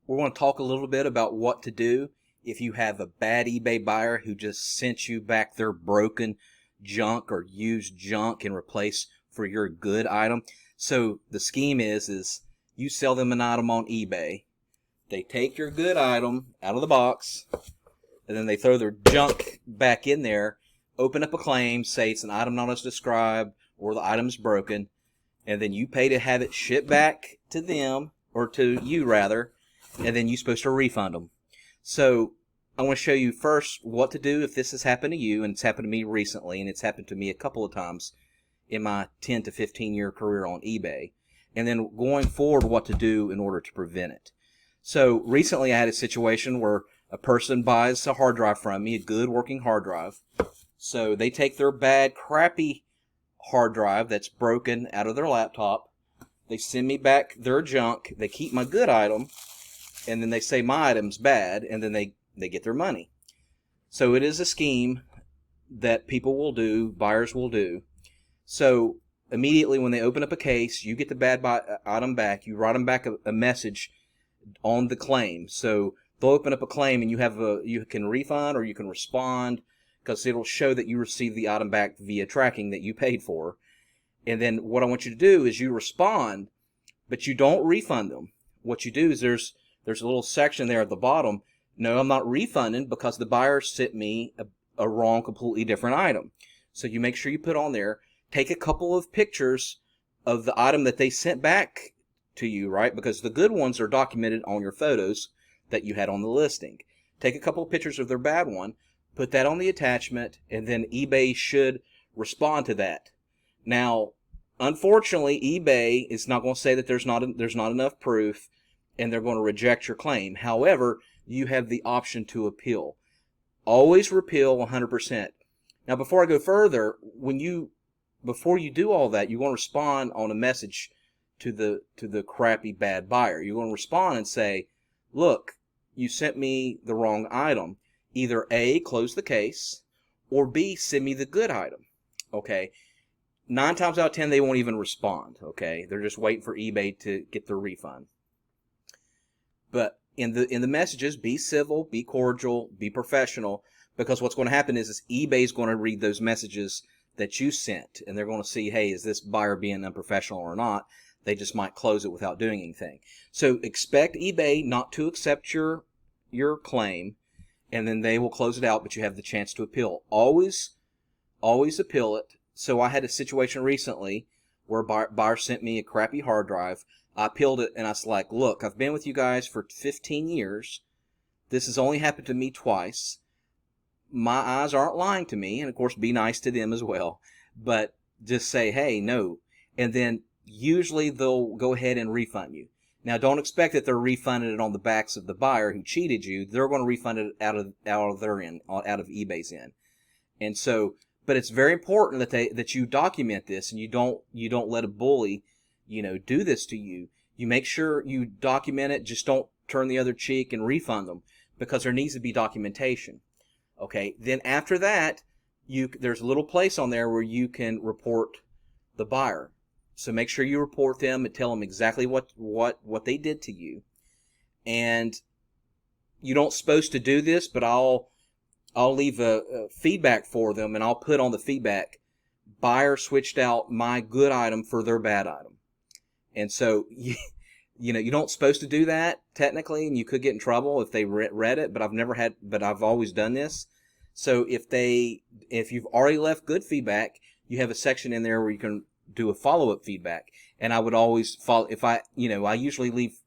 we're going to talk a little bit about what to do if you have a bad eBay buyer who just sent you back their broken junk or used junk in replace for your good item. So the scheme is you sell them an item on eBay. They take your good item out of the box, and then they throw their junk back in there, open up a claim, say it's an item not as described, or the item's broken, and then you pay to have it shipped back to them, or to you rather, and then you're supposed to refund them. So I want to show you first what to do if this has happened to you, and it's happened to me recently, and it's happened to me a couple of times in my 10 to 15 year career on eBay, and then going forward what to do in order to prevent it. So recently I had a situation where a person buys a hard drive from me, a good working hard drive. So they take their bad, crappy hard drive that's broken out of their laptop. They send me back their junk. They keep my good item, and then they say my item's bad, and then they get their money. So it is a scheme that people will do, buyers will do. So immediately when they open up a case, you get the bad item back. You write them back a message on the claim. So they'll open up a claim, and you can refund or you can respond, because it'll show that you received the item back via tracking that you paid for. And then what I want you to do is you respond, but you don't refund them. What you do is there's a little section there at the bottom. No, I'm not refunding because the buyer sent me a wrong, completely different item. So you make sure you put on there, take a couple of pictures of the item that they sent back to you, right? Because the good ones are documented on your photos that you had on the listing. Take a couple of pictures of their bad one, put that on the attachment, and then eBay should respond to that. Now, unfortunately, eBay is not going to say that there's not enough proof, and they're going to reject your claim. However, you have the option to appeal. Always repeal 100%. Now, before I go further, before you do all that, you're going to respond on a message to the crappy bad buyer. You're going to respond and say, look, you sent me the wrong item. Either A, close the case, or B, send me the good item. Okay? 9 times out of 10, they won't even respond. Okay? They're just waiting for eBay to get their refund. But in the messages, be civil, be cordial, be professional, because what's going to happen is eBay's going to read those messages that you sent, and they're going to see, hey, is this buyer being unprofessional or not? They just might close it without doing anything. So expect eBay not to accept your claim, and then they will close it out, but you have the chance to appeal. Always appeal it. So I had a situation recently where a buyer sent me a crappy hard drive. I appealed it, and I was like, look, I've been with you guys for 15 years. This has only happened to me twice. My eyes aren't lying to me, and of course be nice to them as well. But just say, hey, no. And then usually they'll go ahead and refund you. Now, don't expect that they're refunding it on the backs of the buyer who cheated you. They're going to refund it out of their end, out of eBay's end. And so, but it's very important that you document this, and you don't let a bully, do this to you. You make sure you document it. Just don't turn the other cheek and refund them, because there needs to be documentation. Okay. Then after that, there's a little place on there where you can report the buyer. So make sure you report them and tell them exactly what they did to you. And you don't supposed to do this, but I'll leave a feedback for them, and I'll put on the feedback, buyer switched out my good item for their bad item. And so you don't supposed to do that technically, and you could get in trouble if they read it, but I've always done this. So if you've already left good feedback, you have a section in there where you can do a follow-up feedback. And I would always follow, I usually leave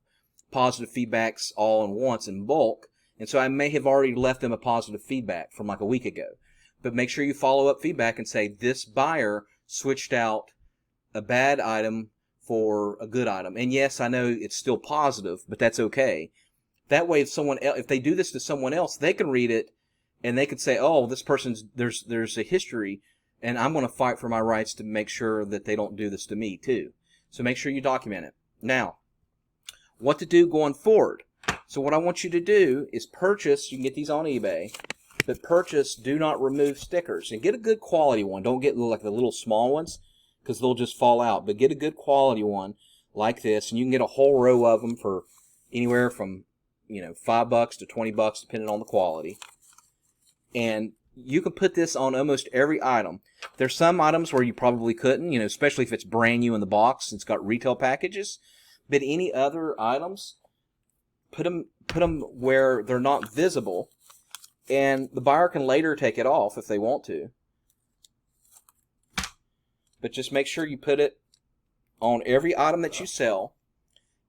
positive feedbacks all in once in bulk. And so I may have already left them a positive feedback from like a week ago. But make sure you follow up feedback and say, this buyer switched out a bad item for a good item. And yes, I know it's still positive, but that's okay. That way, if they do this to someone else, they can read it and they could say, oh, this person's, there's a history, and I'm going to fight for my rights to make sure that they don't do this to me too. So make sure you document it. Now, what to do going forward. So what I want you to do is purchase, you can get these on eBay, but purchase, do not remove stickers. And get a good quality one. Don't get like the little small ones, because they'll just fall out. But get a good quality one like this, and you can get a whole row of them for anywhere from $5 to $20 depending on the quality. And you can put this on almost every item. There's some items where you probably couldn't, especially if it's brand new in the box. It's got retail packages. But any other items, put them where they're not visible, and the buyer can later take it off if they want to. But just make sure you put it on every item that you sell.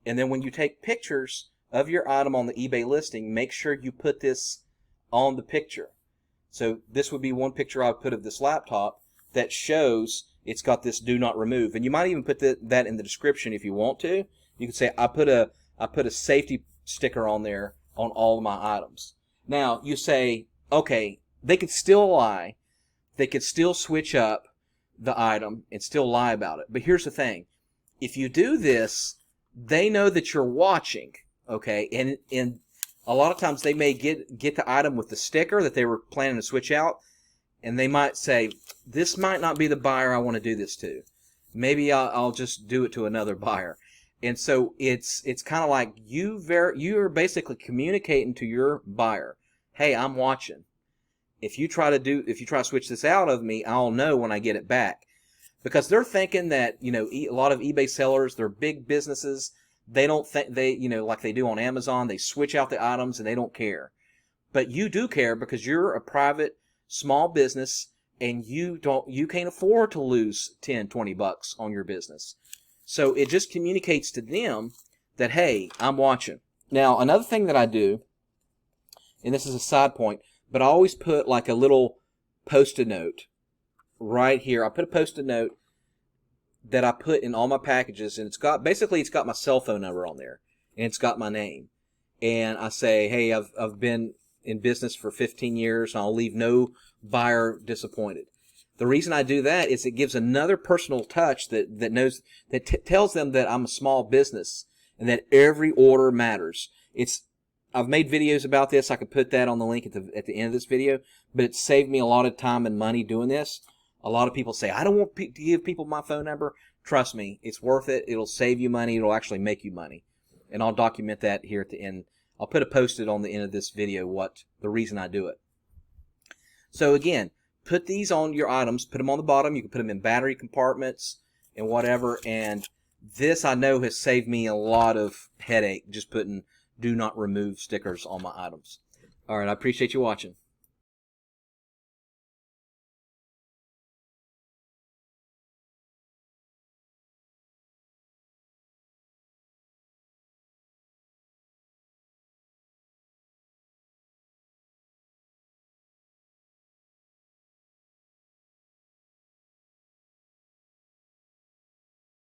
And then when you take pictures of your item on the eBay listing, make sure you put this on the picture. So this would be one picture I would put of this laptop that shows it's got this do not remove. And you might even put that in the description if you want to. You can say, I put a safety sticker on there on all of my items. Now, you say, okay, they could still lie. They could still switch up the item and still lie about it. But here's the thing. If you do this, they know that you're watching, okay? And a lot of times they may get the item with the sticker that they were planning to switch out, and they might say, this might not be the buyer I want to do this to. Maybe I'll just do it to another buyer. And so it's kind of like you're basically communicating to your buyer, hey, I'm watching. If you try to switch this out of me, I'll know when I get it back. Because they're thinking that, a lot of eBay sellers, they're big businesses. They don't think like they do on Amazon, they switch out the items and they don't care. But you do care because you're a private small business and you can't afford to lose $10, $20 on your business. So it just communicates to them that, hey, I'm watching. Now, another thing that I do, and this is a side point, but I always put like a little Post-it note right here. I put a Post-it note that I put in all my packages, and it's got my cell phone number on there, and it's got my name. And I say, hey, I've been in business for 15 years, and I'll leave no buyer disappointed. The reason I do that is it gives another personal touch that tells them that I'm a small business and that every order matters. I've made videos about this. I could put that on the link at the end of this video, but it saved me a lot of time and money doing this. A lot of people say, I don't want to give people my phone number. Trust me, it's worth it. It'll save you money. It'll actually make you money. And I'll document that here at the end. I'll put a Post-it on the end of this video the reason I do it. So again, put these on your items. Put them on the bottom. You can put them in battery compartments and whatever. And this, I know, has saved me a lot of headache just putting do not remove stickers on my items. All right, I appreciate you watching.